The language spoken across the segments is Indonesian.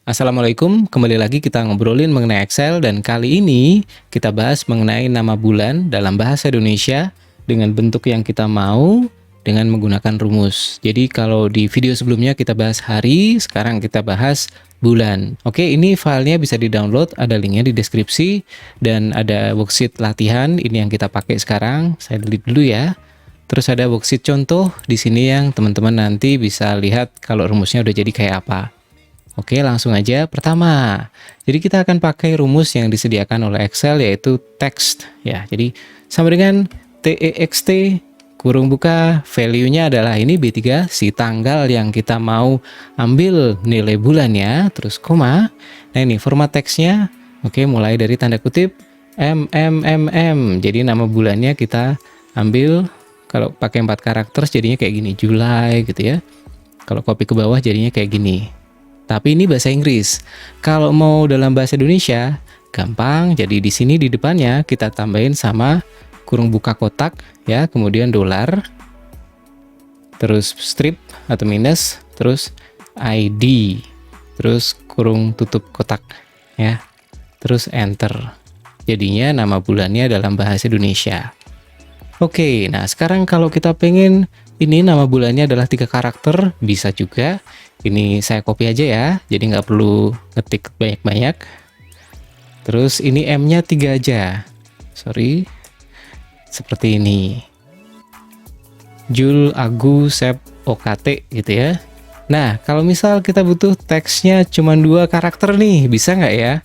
Assalamualaikum, kembali lagi kita ngobrolin mengenai Excel dan kali ini kita bahas mengenai nama bulan dalam bahasa Indonesia dengan bentuk yang kita mau dengan menggunakan rumus. Jadi kalau di video sebelumnya kita bahas hari, sekarang kita bahas bulan. Oke, ini filenya bisa di-download, ada linknya di deskripsi dan ada worksheet latihan, ini yang kita pakai sekarang. Saya delete dulu ya. Terus ada worksheet contoh di sini yang teman-teman nanti bisa lihat kalau rumusnya udah jadi kayak apa. Oke, langsung aja. Pertama, jadi kita akan pakai rumus yang disediakan oleh Excel yaitu text ya. Jadi sama dengan text kurung buka, value-nya adalah ini B3, si tanggal yang kita mau ambil nilai bulannya, terus koma. Nah, ini format teksnya. Oke, mulai dari tanda kutip MMMM. Jadi nama bulannya kita ambil kalau pakai 4 karakter jadinya kayak gini, Julai gitu ya. Kalau copy ke bawah jadinya kayak gini. Tapi ini bahasa Inggris. Kalau mau dalam bahasa Indonesia, gampang. Jadi di sini di depannya kita tambahin sama kurung buka kotak ya, kemudian dolar, terus strip atau minus, terus ID, terus kurung tutup kotak ya. Terus enter. Jadinya nama bulannya dalam bahasa Indonesia. Oke, nah sekarang kalau kita pengen ini nama bulannya adalah 3 karakter, bisa juga. Ini saya copy aja ya, jadi nggak perlu ngetik banyak-banyak. Terus ini M-nya 3 aja. Sorry. Seperti ini. Jul, Agu, Sep, OKT gitu ya. Nah, kalau misal kita butuh teksnya cuma 2 karakter nih, bisa nggak ya?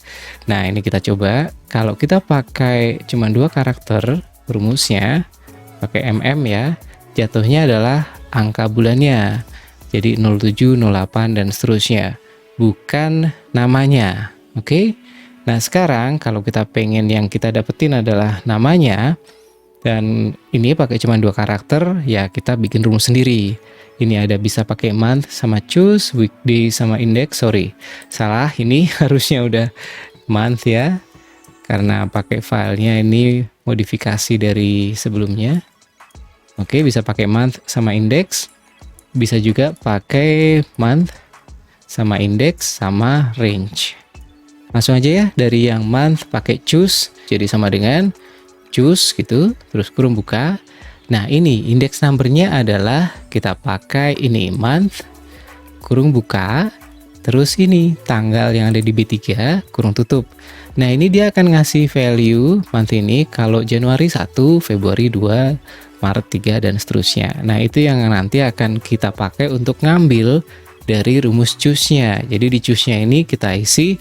Nah, ini kita coba. Kalau kita pakai cuma 2 karakter, rumusnya pakai MM ya, jatuhnya adalah angka bulannya. Jadi 07, 08, dan seterusnya. Bukan namanya. Oke? Nah, sekarang kalau kita pengen yang kita dapetin adalah namanya, dan ini pakai cuma 2 karakter, ya kita bikin rumus sendiri. Ini ada bisa pakai month sama choose, weekday sama index, sorry. Salah, ini harusnya udah month ya. Karena pakai filenya ini modifikasi dari sebelumnya. Oke, bisa pakai month sama index. Bisa juga pakai month sama index sama range. Langsung aja ya, dari yang month pakai choose, jadi sama dengan choose gitu, terus kurung buka. Nah, ini index numbernya adalah kita pakai ini month, kurung buka, terus ini tanggal yang ada di B3, kurung tutup. Nah, ini dia akan ngasih value month ini kalau Januari 1, Februari 2, Maret 3, dan seterusnya. Nah, itu yang nanti akan kita pakai untuk ngambil dari rumus choose-nya. Jadi di choose-nya ini kita isi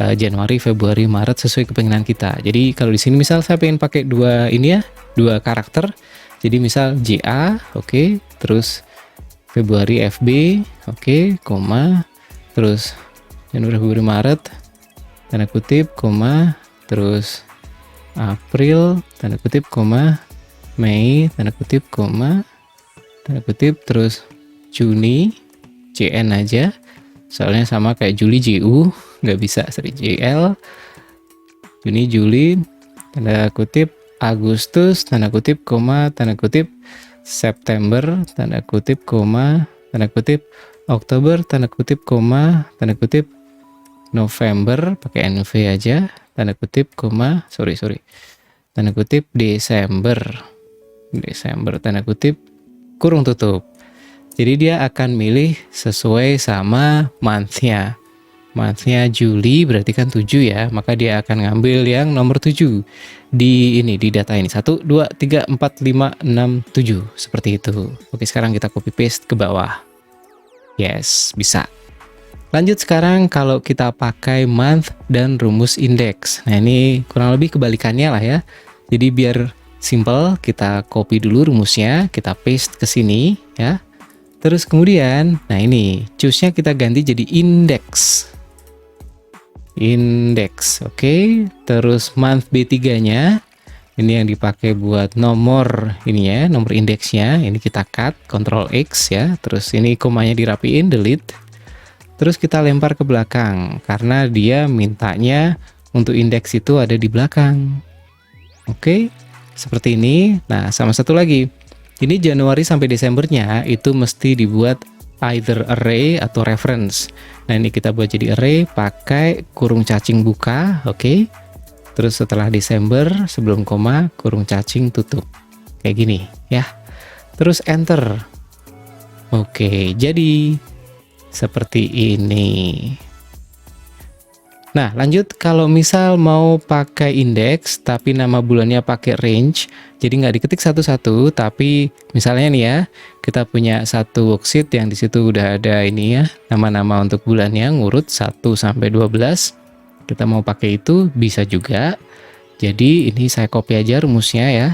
Januari, Februari, Maret sesuai kepinginan kita. Jadi kalau di sini misal saya pengen pakai 2 ini ya, 2 karakter. Jadi misal JA, oke, terus Februari FB, oke, koma, terus Januari, Februari, Maret, tanda kutip, koma, terus April, tanda kutip, koma, Mei, tanda kutip, koma, tanda kutip, terus Juni, JN aja, soalnya sama kayak Juli, JU, nggak bisa, sorry, JL, Juni, Juli, tanda kutip, Agustus, tanda kutip, koma, tanda kutip, September, tanda kutip, koma, tanda kutip, Oktober, tanda kutip, koma, tanda kutip, November, pakai NV aja, tanda kutip, koma, sorry, tanda kutip, Desember, tanda kutip, kurung tutup. Jadi dia akan milih sesuai sama month-nya. Month-nya Juli berarti kan 7 ya, maka dia akan ngambil yang nomor 7 di ini, di data ini. 1, 2, 3, 4, 5, 6, 7. Seperti itu. Oke, sekarang kita copy paste ke bawah. Yes, bisa. Lanjut sekarang kalau kita pakai month dan rumus index. Nah, ini kurang lebih kebalikannya lah ya. Jadi biar simple, kita copy dulu rumusnya, kita paste ke sini ya. Terus kemudian, nah ini choose-nya kita ganti jadi index. Index, oke. Terus month B3-nya ini yang dipakai buat nomor ini ya, nomor indeksnya. Ini kita cut, Ctrl X ya. Terus ini komanya dirapiin, delete. Terus kita lempar ke belakang karena dia mintanya untuk indeks itu ada di belakang. Oke, seperti ini. Nah, sama satu lagi. Ini Januari sampai Desembernya itu mesti dibuat either array atau reference. Nah, ini kita buat jadi array pakai kurung cacing buka, oke. Terus setelah Desember sebelum koma kurung cacing tutup. Kayak gini ya. Terus enter. Oke, jadi seperti ini. Nah, lanjut kalau misal mau pakai indeks tapi nama bulannya pakai range, jadi nggak diketik satu-satu, tapi misalnya nih ya, kita punya satu worksheet yang di situ udah ada ini ya, nama-nama untuk bulannya ngurut 1 sampai 12. Kita mau pakai itu bisa juga. Jadi ini saya copy aja rumusnya ya.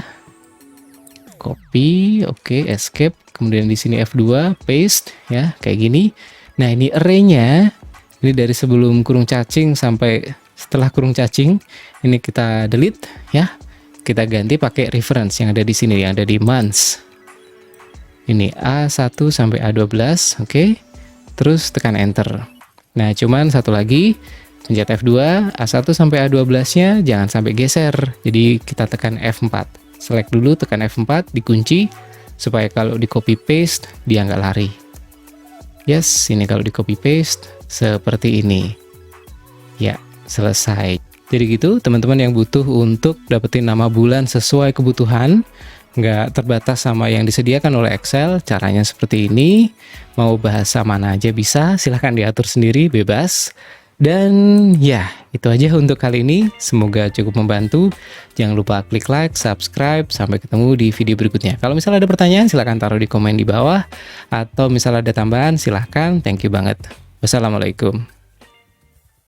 Copy, oke, escape, kemudian di sini F2, paste ya, kayak gini. Nah, ini array-nya ini dari sebelum kurung cacing sampai setelah kurung cacing, ini kita delete ya. Kita ganti pakai reference yang ada di sini, yang ada di months. Ini A1 sampai A12, oke. Terus tekan enter. Nah, cuman satu lagi, pencet F2, A1 sampai A12-nya jangan sampai geser. Jadi kita tekan F4. Select dulu, tekan F4, dikunci supaya kalau di copy paste dia nggak lari. Yes, ini kalau di copy paste seperti ini. Ya, selesai. Jadi gitu, teman-teman yang butuh untuk dapetin nama bulan sesuai kebutuhan, nggak terbatas sama yang disediakan oleh Excel, caranya seperti ini. Mau bahasa mana aja bisa, silahkan diatur sendiri, bebas. Dan ya, itu aja untuk kali ini. Semoga cukup membantu. Jangan lupa klik like, subscribe. Sampai ketemu di video berikutnya. Kalau misalnya ada pertanyaan, silahkan taruh di komen di bawah. Atau misalnya ada tambahan, silahkan. Thank you banget. Wassalamualaikum.